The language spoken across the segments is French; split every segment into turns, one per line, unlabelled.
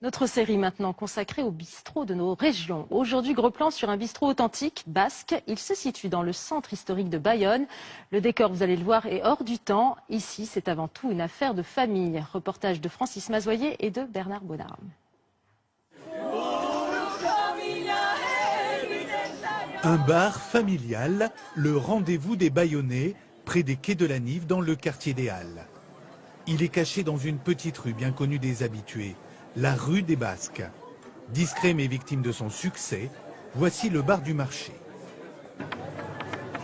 Notre série maintenant consacrée aux bistrots de nos régions. Aujourd'hui, gros plan sur un bistrot authentique basque. Il se situe dans le centre historique de Bayonne. Le décor, vous allez le voir, est hors du temps. Ici, c'est avant tout une affaire de famille. Reportage de Francis Mazoyer et de Bernard Bonarme.
Un bar familial, le rendez-vous des Bayonnais, près des quais de la Nive, dans le quartier des Halles. Il est caché dans une petite rue bien connue des habitués, la rue des Basques. Discret mais victime de son succès, voici le bar du marché.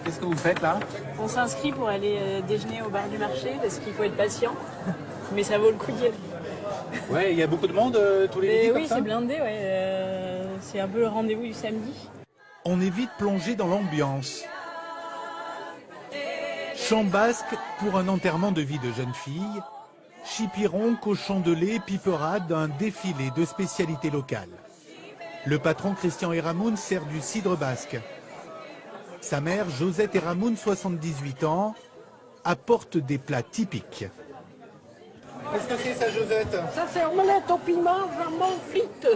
Qu'est-ce que vous faites là?
On s'inscrit pour aller déjeuner au bar du marché parce qu'il faut être patient, mais ça vaut le coup d'y aller.
Ouais, il y a beaucoup de monde tous les midis
Oui,
comme ça?
c'est blindé, ouais. C'est un peu le rendez-vous du samedi.
On est vite plongé dans l'ambiance. Chant basque pour un enterrement de vie de jeune fille, chipiron, cochon de lait, piperade, un défilé de spécialités locales. Le patron Christian Eramoun sert du cidre basque. Sa mère, Josette Eramoun, 78 ans, apporte des plats typiques.
Qu'est-ce que c'est ça, Josette?
Ça c'est omelette au piment, jambon, frites.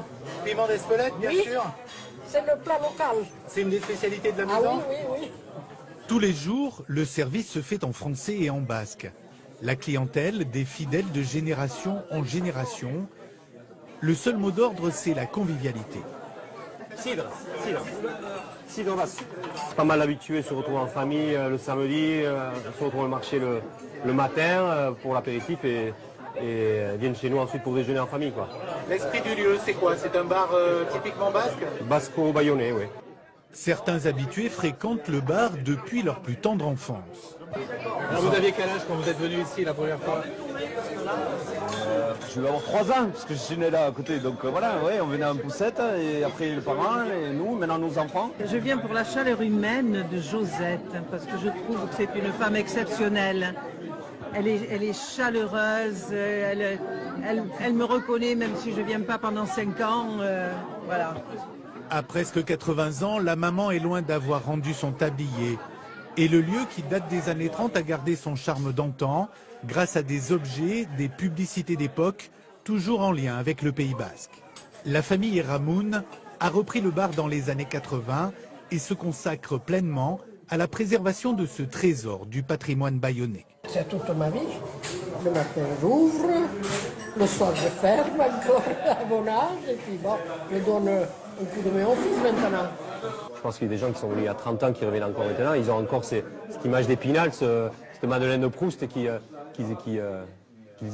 Piment d'Espelette, bien
Oui.
sûr.
C'est le plat local.
C'est une des spécialités de la
Ah
maison?
oui, oui, oui.
Tous les jours, le service se fait en français et en basque. La clientèle, des fidèles de génération en génération. Le seul mot d'ordre, c'est la convivialité.
Cidre basque. Pas mal habitués se retrouvent en famille le samedi, se retrouvent au marché le matin pour l'apéritif et viennent chez nous ensuite pour déjeuner en famille, quoi.
L'esprit du lieu, c'est quoi? C'est un bar typiquement basque?
Basco-bayonnais, oui.
Certains habitués fréquentent le bar depuis leur plus tendre enfance.
Alors, vous aviez quel âge quand vous êtes venu ici la première fois?
Je vais avoir 3 ans, parce que je suis né là à côté. Donc voilà, ouais, on venait en poussette, et après les parents, et nous, maintenant nos enfants.
Je viens pour la chaleur humaine de Josette, parce que je trouve que c'est une femme exceptionnelle. Elle est chaleureuse, elle me reconnaît même si je ne viens pas pendant 5 ans. Voilà.
À presque 80 ans, la maman est loin d'avoir rendu son tablier. Et le lieu qui date des années 30 a gardé son charme d'antan grâce à des objets, des publicités d'époque, toujours en lien avec le Pays basque. La famille Eramoun a repris le bar dans les années 80 et se consacre pleinement à la préservation de ce trésor du patrimoine bayonnais.
C'est toute ma vie. Le matin j'ouvre, le soir je ferme encore à mon âge et puis bon, je donne un coup de main au fils maintenant.
Je pense qu'il y a des gens qui sont venus il y a 30 ans qui reviennent encore maintenant. Ils ont encore cette image d'Épinal, cette Madeleine de Proust qu'ils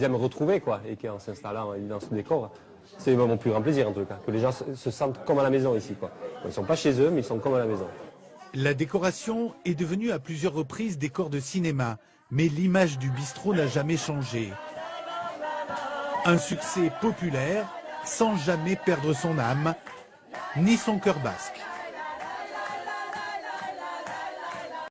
aiment retrouver, quoi, et qui en s'installant dans ce décor. C'est mon plus grand plaisir en tout cas, que les gens se sentent comme à la maison ici, quoi. Ils ne sont pas chez eux, mais ils sont comme à la maison.
La décoration est devenue à plusieurs reprises décor de cinéma, mais l'image du bistrot n'a jamais changé. Un succès populaire sans jamais perdre son âme, ni son cœur basque.